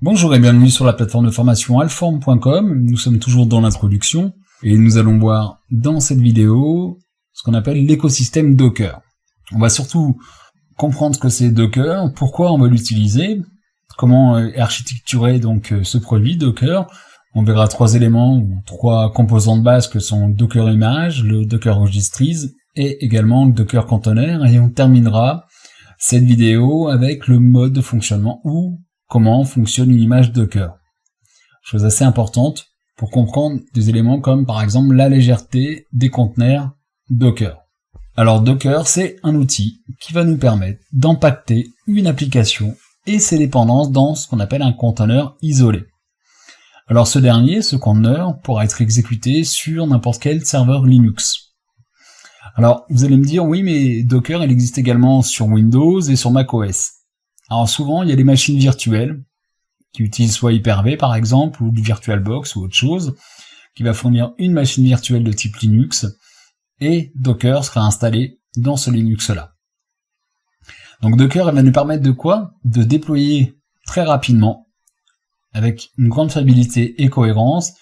Bonjour et bienvenue sur la plateforme de formation alform.com. Nous sommes toujours dans l'introduction et nous allons voir dans cette vidéo ce qu'on appelle l'écosystème Docker. On va surtout comprendre ce que c'est Docker, pourquoi on va l'utiliser, comment est architecturé donc ce produit Docker. On verra trois éléments ou trois composants de base que sont Docker Image, le Docker Registries et également le Docker Container, et on terminera cette vidéo avec le mode de fonctionnement ou comment fonctionne une image Docker. Chose assez importante pour comprendre des éléments comme par exemple la légèreté des conteneurs Docker. Alors Docker, c'est un outil qui va nous permettre d'empacter une application et ses dépendances dans ce qu'on appelle un conteneur isolé. Alors ce conteneur, pourra être exécuté sur n'importe quel serveur Linux. Alors vous allez me dire, oui mais Docker il existe également sur Windows et sur macOS. Alors souvent, il y a des machines virtuelles qui utilisent soit Hyper-V par exemple, ou du VirtualBox ou autre chose, qui va fournir une machine virtuelle de type Linux, et Docker sera installé dans ce Linux-là. Donc Docker, elle va nous permettre de quoi? De déployer très rapidement, avec une grande fiabilité et cohérence,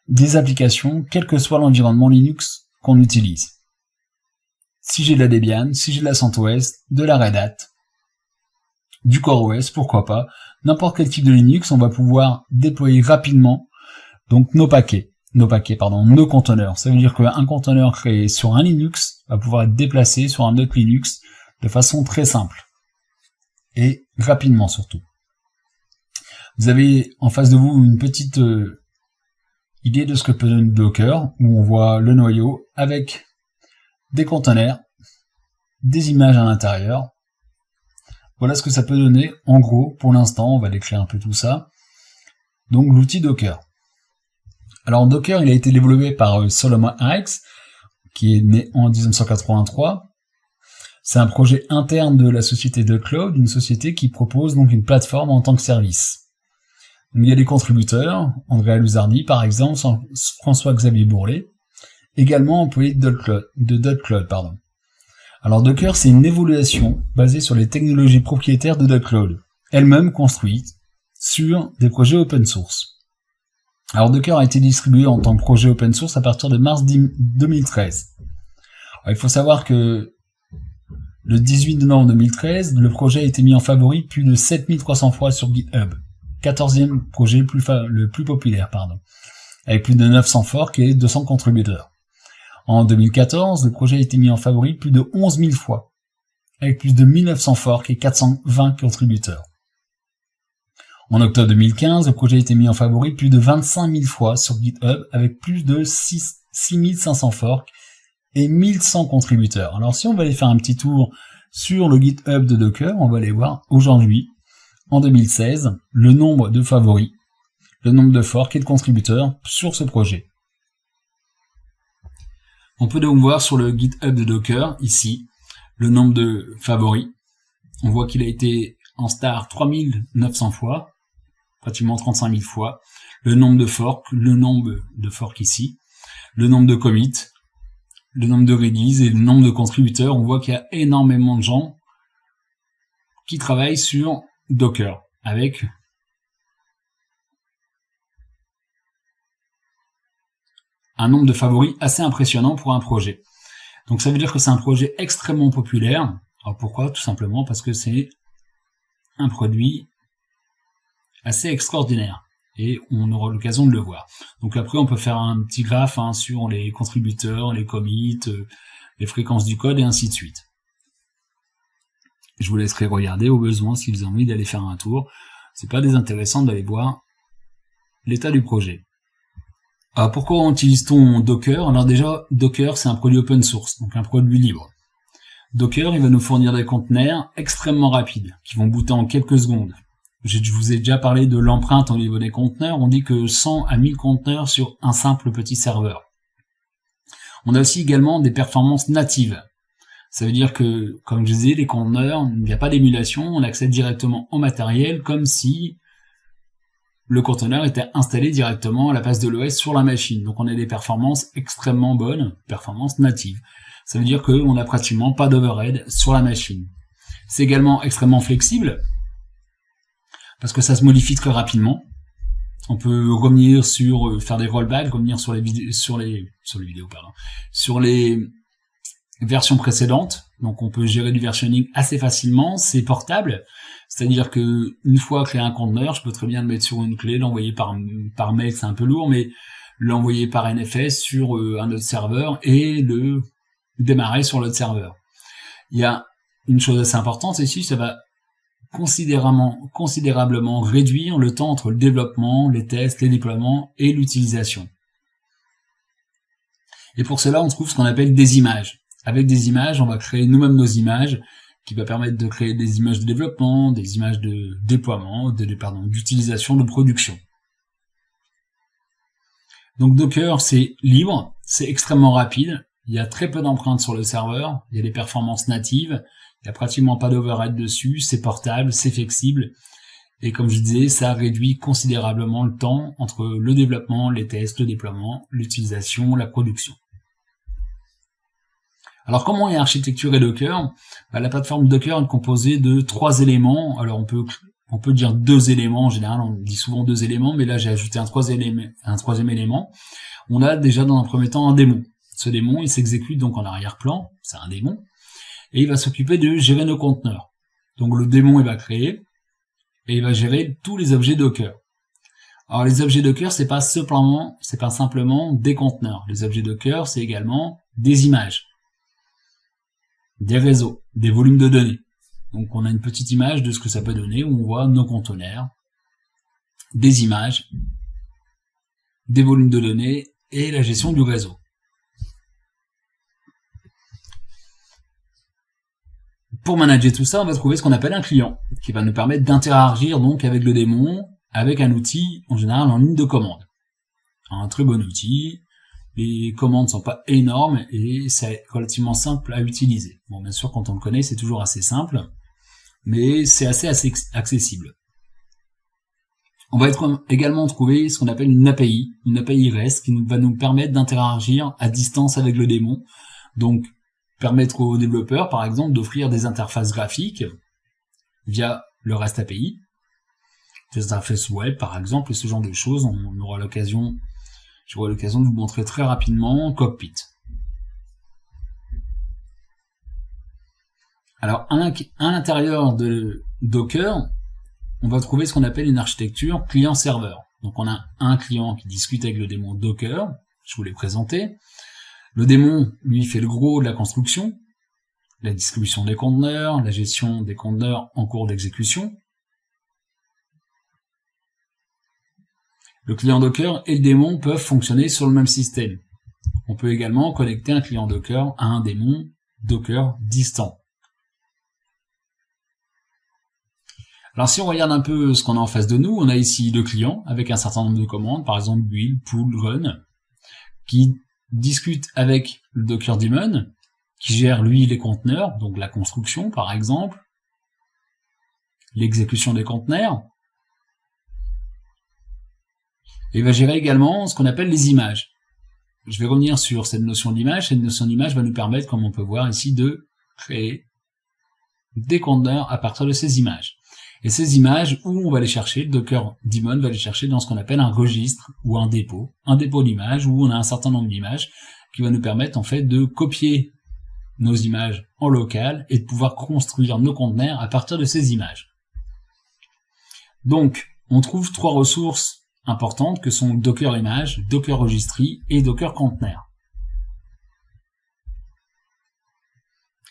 des applications, quel que soit l'environnement Linux qu'on utilise. Si j'ai de la Debian, si j'ai de la CentOS, de la Red Hat, du CoreOS, pourquoi pas, n'importe quel type de Linux, on va pouvoir déployer rapidement donc nos conteneurs. Ça veut dire qu'un conteneur créé sur un Linux va pouvoir être déplacé sur un autre Linux de façon très simple et rapidement surtout. Vous avez en face de vous une petite idée de ce que peut donner Docker, où on voit le noyau avec des conteneurs, des images à l'intérieur. Voilà ce que ça peut donner, en gros, pour l'instant, on va décrire un peu tout ça. Donc l'outil Docker. Alors Docker, il a été développé par Solomon Hykes, qui est né en 1983. C'est un projet interne de la société DocCloud, une société qui propose donc une plateforme en tant que service. Donc, il y a des contributeurs, Andrea Luzardi par exemple, François-Xavier Bourlet, également employé de DocCloud. Alors Docker, c'est une évaluation basée sur les technologies propriétaires de DocCloud, elle-même construite sur des projets open source. Alors Docker a été distribué en tant que projet open source à partir de mars 2013. Alors, il faut savoir que le 18 novembre 2013, le projet a été mis en favori plus de 7300 fois sur GitHub, 14e projet le plus populaire, avec plus de 900 forks et 200 contributeurs. En 2014, le projet a été mis en favori plus de 11 000 fois, avec plus de 1900 forks et 420 contributeurs. En octobre 2015, le projet a été mis en favori plus de 25 000 fois sur GitHub, avec plus de 6 500 forks et 1100 contributeurs. Alors si on va aller faire un petit tour sur le GitHub de Docker, on va aller voir aujourd'hui, en 2016, le nombre de favoris, le nombre de forks et de contributeurs sur ce projet. On peut donc voir sur le GitHub de Docker, ici, le nombre de favoris. On voit qu'il a été en star 3900 fois, pratiquement 35 000 fois. Le nombre de forks ici. Le nombre de commits, le nombre de releases et le nombre de contributeurs. On voit qu'il y a énormément de gens qui travaillent sur Docker, avec un nombre de favoris assez impressionnant pour un projet. Donc ça veut dire que c'est un projet extrêmement populaire. Alors pourquoi? Tout simplement parce que c'est un produit assez extraordinaire. Et on aura l'occasion de le voir. Donc après on peut faire un petit graphe sur les contributeurs, les commits, les fréquences du code et ainsi de suite. Je vous laisserai regarder au besoin si vous avez envie d'aller faire un tour. C'est pas désintéressant d'aller voir l'état du projet. Alors pourquoi utilise-t-on Docker? Alors déjà, Docker c'est un produit open source, donc un produit libre. Docker il va nous fournir des conteneurs extrêmement rapides, qui vont booter en quelques secondes. Je vous ai déjà parlé de l'empreinte au niveau des conteneurs, on dit que 100 à 1000 conteneurs sur un simple petit serveur. On a aussi également des performances natives. Ça veut dire que, comme je disais, les conteneurs, il n'y a pas d'émulation, on accède directement au matériel comme si le conteneur était installé directement à la base de l'OS sur la machine. Donc on a des performances extrêmement bonnes, performances natives. Ça veut dire qu'on n'a pratiquement pas d'overhead sur la machine. C'est également extrêmement flexible. parce que ça se modifie très rapidement. On peut revenir sur, faire des rollbacks, revenir sur les versions précédentes. Donc on peut gérer du versionning assez facilement, c'est portable. C'est-à-dire que une fois créé un conteneur, je peux très bien le mettre sur une clé, l'envoyer par mail, c'est un peu lourd, mais l'envoyer par NFS sur un autre serveur et le démarrer sur l'autre serveur. Il y a une chose assez importante ici, ça va considérablement réduire le temps entre le développement, les tests, les déploiements et l'utilisation. Et pour cela, on trouve ce qu'on appelle des images. Avec des images, on va créer nous-mêmes nos images, qui va permettre de créer des images de développement, des images de déploiement, d'utilisation, de production. Donc Docker, c'est libre, c'est extrêmement rapide, il y a très peu d'empreintes sur le serveur, il y a des performances natives, il n'y a pratiquement pas d'overhead dessus, c'est portable, c'est flexible, et comme je disais, ça réduit considérablement le temps entre le développement, les tests, le déploiement, l'utilisation, la production. Alors comment est architecturé Docker ? La plateforme Docker est composée de 3 éléments. Alors on peut dire 2 éléments, en général on dit souvent 2 éléments, mais là j'ai ajouté un troisième élément. On a déjà dans un premier temps un démon. Ce démon, il s'exécute donc en arrière-plan, c'est un démon, et il va s'occuper de gérer nos conteneurs. Donc le démon il va créer, et il va gérer tous les objets Docker. Alors les objets Docker, c'est pas simplement des conteneurs. Les objets Docker, c'est également des images, des réseaux, des volumes de données. Donc on a une petite image de ce que ça peut donner, où on voit nos conteneurs, des images, des volumes de données et la gestion du réseau. Pour manager tout ça, on va trouver ce qu'on appelle un client, qui va nous permettre d'interagir donc avec le démon, avec un outil en général en ligne de commande. Un très bon outil. Les commandes ne sont pas énormes et c'est relativement simple à utiliser. Bon, bien sûr, quand on le connaît, c'est toujours assez simple, mais c'est assez accessible. On va également trouver ce qu'on appelle une API REST, qui va nous permettre d'interagir à distance avec le démon. Donc, permettre aux développeurs, par exemple, d'offrir des interfaces graphiques via le REST API, des interfaces web, par exemple, et ce genre de choses. J'aurai l'occasion de vous montrer très rapidement Cockpit. Alors, à l'intérieur de Docker, on va trouver ce qu'on appelle une architecture client-serveur. Donc, on a un client qui discute avec le démon Docker, je vous l'ai présenté. Le démon, lui, fait le gros de la construction, la distribution des conteneurs, la gestion des conteneurs en cours d'exécution. Le client Docker et le démon peuvent fonctionner sur le même système. On peut également connecter un client Docker à un démon Docker distant. Alors si on regarde un peu ce qu'on a en face de nous, on a ici le client avec un certain nombre de commandes, par exemple build, pull, run, qui discute avec le Docker daemon, qui gère lui les conteneurs, donc la construction par exemple, l'exécution des conteneurs, et il va gérer également ce qu'on appelle les images. Je vais revenir sur cette notion d'image. Cette notion d'image va nous permettre, comme on peut voir ici, de créer des conteneurs à partir de ces images. Et ces images, où on va les chercher, le Docker daemon va les chercher dans ce qu'on appelle un registre ou un dépôt d'images, où on a un certain nombre d'images qui va nous permettre en fait de copier nos images en local et de pouvoir construire nos conteneurs à partir de ces images. Donc, on trouve 3 ressources importantes que sont Docker Image, Docker Registry et Docker Container.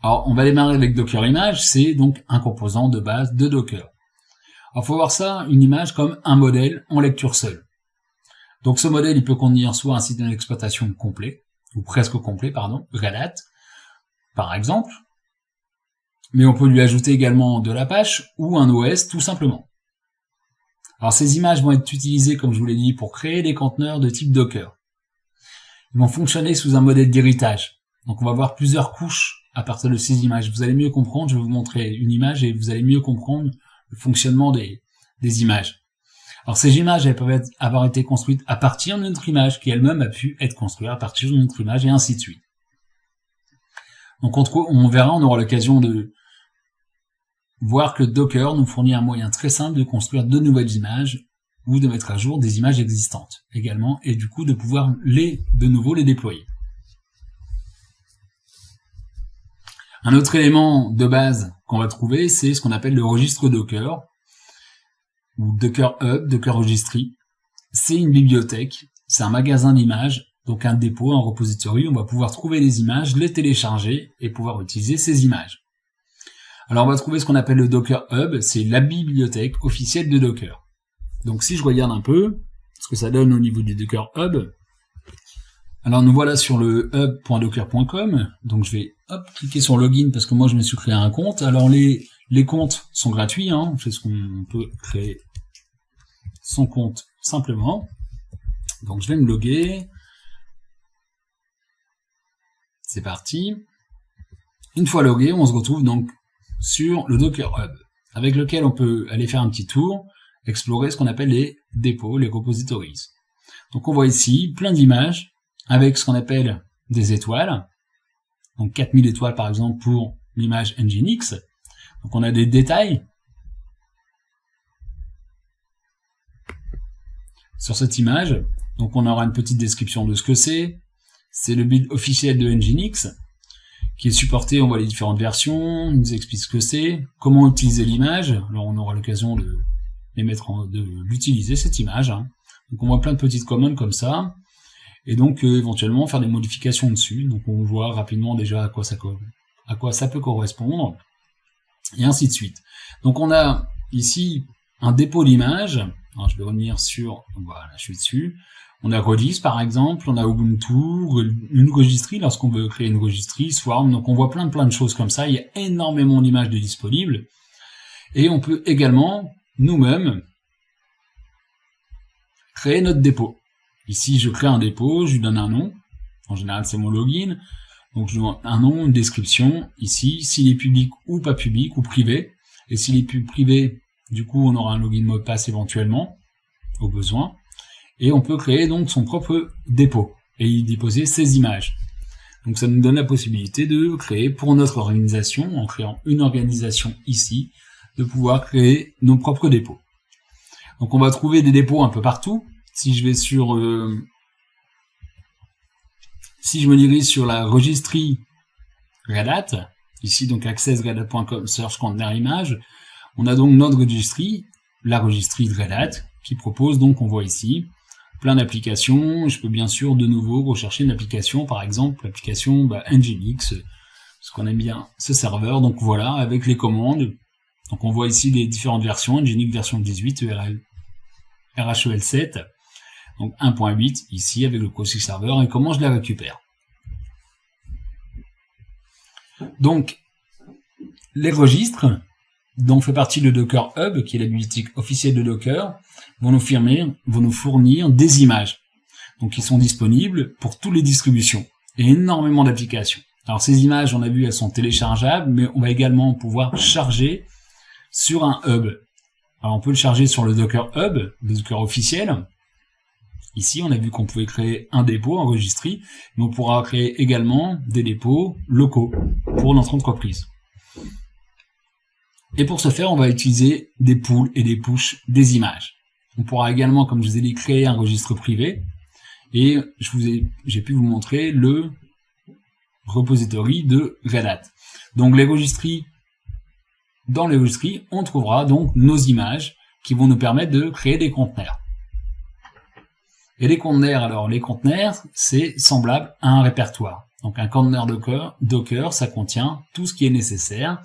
Alors, on va démarrer avec Docker Image, c'est donc un composant de base de Docker. Alors, faut voir ça, une image comme un modèle en lecture seule. Donc, ce modèle, il peut contenir soit un système d'exploitation complet, ou presque complet, pardon, Red Hat, par exemple, mais on peut lui ajouter également de l'Apache ou un OS tout simplement. Alors ces images vont être utilisées, comme je vous l'ai dit, pour créer des conteneurs de type Docker. Ils vont fonctionner sous un modèle d'héritage. Donc on va voir plusieurs couches à partir de ces images. Vous allez mieux comprendre, je vais vous montrer une image et vous allez mieux comprendre le fonctionnement des images. Alors ces images, elles peuvent avoir été construites à partir d'une autre image qui elle-même a pu être construite à partir d'une autre image et ainsi de suite. Donc on verra, on aura l'occasion de voir que Docker nous fournit un moyen très simple de construire de nouvelles images ou de mettre à jour des images existantes également, et du coup de pouvoir de nouveau les déployer. Un autre élément de base qu'on va trouver, c'est ce qu'on appelle le registre Docker, ou Docker Hub, Docker Registry. C'est une bibliothèque, c'est un magasin d'images, donc un dépôt, un repository, on va pouvoir trouver les images, les télécharger et pouvoir utiliser ces images. Alors on va trouver ce qu'on appelle le Docker Hub, c'est la bibliothèque officielle de Docker. Donc si je regarde un peu ce que ça donne au niveau du Docker Hub, alors nous voilà sur le hub.docker.com, donc je vais cliquer sur login parce que moi je me suis créé un compte. Alors les comptes sont gratuits, hein, c'est ce qu'on peut créer son compte simplement. Donc je vais me loguer. C'est parti. Une fois logué, on se retrouve donc sur le Docker Hub, avec lequel on peut aller faire un petit tour, explorer ce qu'on appelle les dépôts, les repositories. Donc on voit ici plein d'images avec ce qu'on appelle des étoiles. Donc 4000 étoiles par exemple pour l'image Nginx. Donc on a des détails sur cette image. Donc on aura une petite description de ce que c'est. C'est le build officiel de Nginx qui est supporté, on voit les différentes versions, il nous explique ce que c'est, comment utiliser l'image. Alors on aura l'occasion de l'utiliser cette image. Hein. Donc on voit plein de petites commandes comme ça. Et donc éventuellement faire des modifications dessus. Donc on voit rapidement déjà à quoi ça peut correspondre, et ainsi de suite. Donc on a ici un dépôt d'images. Alors je vais revenir sur, voilà, je suis dessus. On a Redis par exemple, on a Ubuntu, une registry lorsqu'on veut créer une registry, Swarm. Donc on voit plein de choses comme ça. Il y a énormément d'images de disponibles. Et on peut également nous-mêmes créer notre dépôt. Ici, je crée un dépôt, je lui donne un nom. En général, c'est mon login. Donc, je donne un nom, une description. Ici, s'il est public ou pas public, ou privé. Et s'il est privé, du coup, on aura un login mot de passe éventuellement, au besoin. Et on peut créer donc son propre dépôt et y déposer ses images. Donc, ça nous donne la possibilité de créer pour notre organisation, en créant une organisation ici, de pouvoir créer nos propres dépôts. Donc, on va trouver des dépôts un peu partout. Si je vais sur, si je me dirige sur la registry Red Hat, ici donc accessredhat.com search container image, on a donc notre registry, la registry de Red Hat, qui propose donc, on voit ici, plein d'applications. Je peux bien sûr de nouveau rechercher une application, par exemple l'application Nginx, parce qu'on aime bien ce serveur. Donc voilà, avec les commandes. Donc on voit ici les différentes versions, Nginx version 18, RHEL 7. Donc 1.8 ici avec le proxy serveur, et comment je la récupère. Donc les registres dont fait partie le Docker Hub, qui est la bibliothèque officielle de Docker, vont nous fournir des images. Donc ils sont disponibles pour toutes les distributions et énormément d'applications. Alors ces images, on a vu, elles sont téléchargeables, mais on va également pouvoir charger sur un hub. Alors on peut le charger sur le Docker Hub, le Docker officiel. Ici, on a vu qu'on pouvait créer un dépôt, un registry, mais on pourra créer également des dépôts locaux pour notre entreprise. Et pour ce faire, on va utiliser des pulls et des push des images. On pourra également, comme je vous ai dit, créer un registre privé. Et j'ai pu vous montrer le repository de Red Hat. Donc les registries, dans les registries, on trouvera donc nos images qui vont nous permettre de créer des conteneurs. Et les conteneurs, alors les conteneurs, c'est semblable à un répertoire. Donc un conteneur Docker, ça contient tout ce qui est nécessaire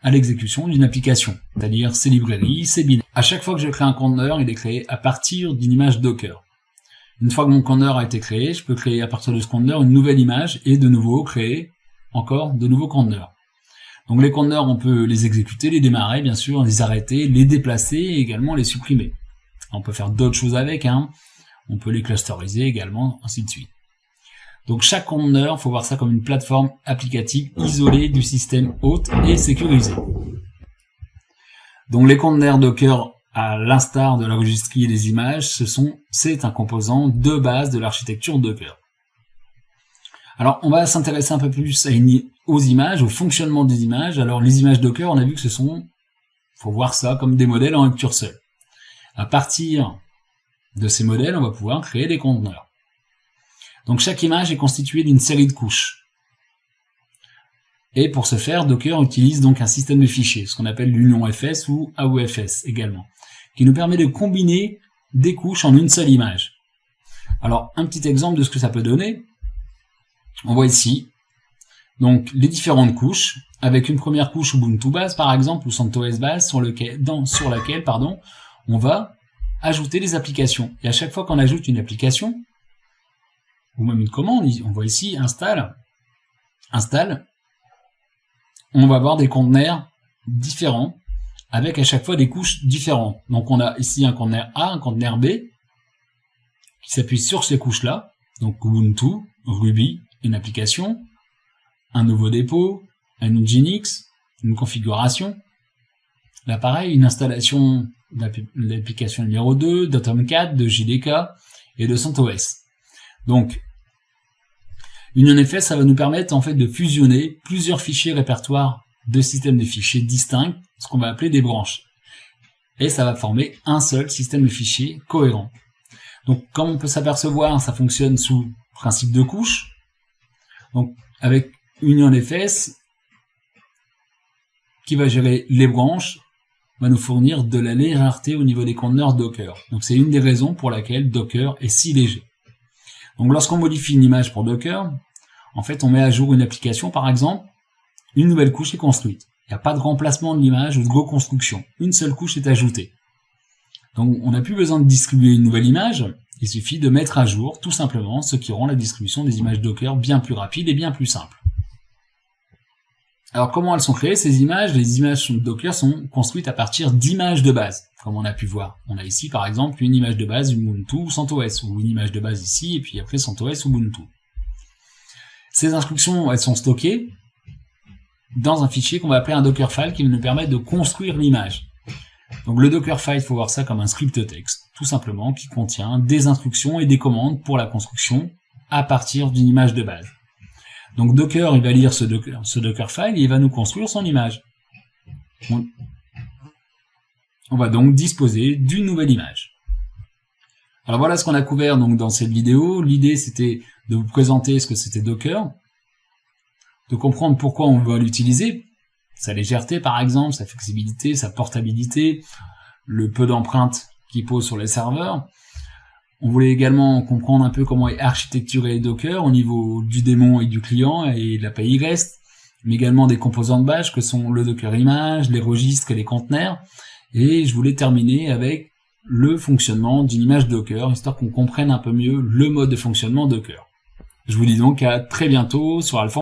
à l'exécution d'une application, c'est-à-dire ses librairies, ses binaires. À chaque fois que je crée un conteneur, il est créé à partir d'une image Docker. Une fois que mon conteneur a été créé, je peux créer à partir de ce conteneur une nouvelle image et de nouveau créer encore de nouveaux conteneurs. Donc les conteneurs, on peut les exécuter, les démarrer, bien sûr, les arrêter, les déplacer et également les supprimer. On peut faire d'autres choses avec, hein. On peut les clusteriser également, ainsi de suite. Donc chaque conteneur, il faut voir ça comme une plateforme applicative isolée du système hôte et sécurisée. Donc les conteneurs Docker, à l'instar de la registry et des images, c'est un composant de base de l'architecture Docker. Alors on va s'intéresser un peu plus aux images, au fonctionnement des images. Alors les images Docker, on a vu que ce sont faut voir ça comme des modèles en lecture seule. À partir de ces modèles, on va pouvoir créer des conteneurs. Donc chaque image est constituée d'une série de couches. Et pour ce faire, Docker utilise donc un système de fichiers, ce qu'on appelle l'union FS ou AOFS également, qui nous permet de combiner des couches en une seule image. Alors, un petit exemple de ce que ça peut donner. On voit ici, donc, les différentes couches, avec une première couche Ubuntu base, par exemple, ou CentOS base, sur laquelle, on va ajouter des applications. Et à chaque fois qu'on ajoute une application, ou même une commande, on voit ici, install, on va avoir des conteneurs différents, avec à chaque fois des couches différentes. Donc on a ici un conteneur A, un conteneur B, qui s'appuie sur ces couches-là, donc Ubuntu, Ruby, une application, un nouveau dépôt, un Nginx, une configuration. Là pareil, une installation de l'application numéro 2, de Tomcat, de JDK et de CentOS. Donc, UnionFS, ça va nous permettre en fait de fusionner plusieurs fichiers répertoires de systèmes de fichiers distincts, ce qu'on va appeler des branches. Et ça va former un seul système de fichiers cohérent. Donc, comme on peut s'apercevoir, ça fonctionne sous principe de couches. Donc, avec UnionFS, qui va gérer les branches, va nous fournir de la légèreté au niveau des conteneurs Docker. Donc, c'est une des raisons pour laquelle Docker est si léger. Donc, lorsqu'on modifie une image pour Docker, en fait, on met à jour une application, par exemple, une nouvelle couche est construite. Il n'y a pas de remplacement de l'image ou de reconstruction. Une seule couche est ajoutée. Donc, on n'a plus besoin de distribuer une nouvelle image. Il suffit de mettre à jour, tout simplement, ce qui rend la distribution des images Docker bien plus rapide et bien plus simple. Alors, comment elles sont créées, ces images? Les images Docker sont construites à partir d'images de base, comme on a pu voir. On a ici, par exemple, une image de base Ubuntu ou CentOS, ou une image de base ici, et puis après CentOS ou Ubuntu. Ces instructions, elles sont stockées dans un fichier qu'on va appeler un Dockerfile qui va nous permettre de construire l'image. Donc le Dockerfile, il faut voir ça comme un script texte, tout simplement, qui contient des instructions et des commandes pour la construction à partir d'une image de base. Donc Docker, il va lire ce Dockerfile et il va nous construire son image. On va donc disposer d'une nouvelle image. Alors voilà ce qu'on a couvert donc dans cette vidéo. L'idée, c'était de vous présenter ce que c'était Docker, de comprendre pourquoi on va l'utiliser, sa légèreté par exemple, sa flexibilité, sa portabilité, le peu d'empreintes qu'il pose sur les serveurs. On voulait également comprendre un peu comment est architecturé Docker au niveau du démon et du client et de l'API REST, mais également des composants de base que sont le Docker Image, les registres et les conteneurs. Et je voulais terminer avec le fonctionnement d'une image Docker, histoire qu'on comprenne un peu mieux le mode de fonctionnement Docker. Je vous dis donc à très bientôt sur Alpha.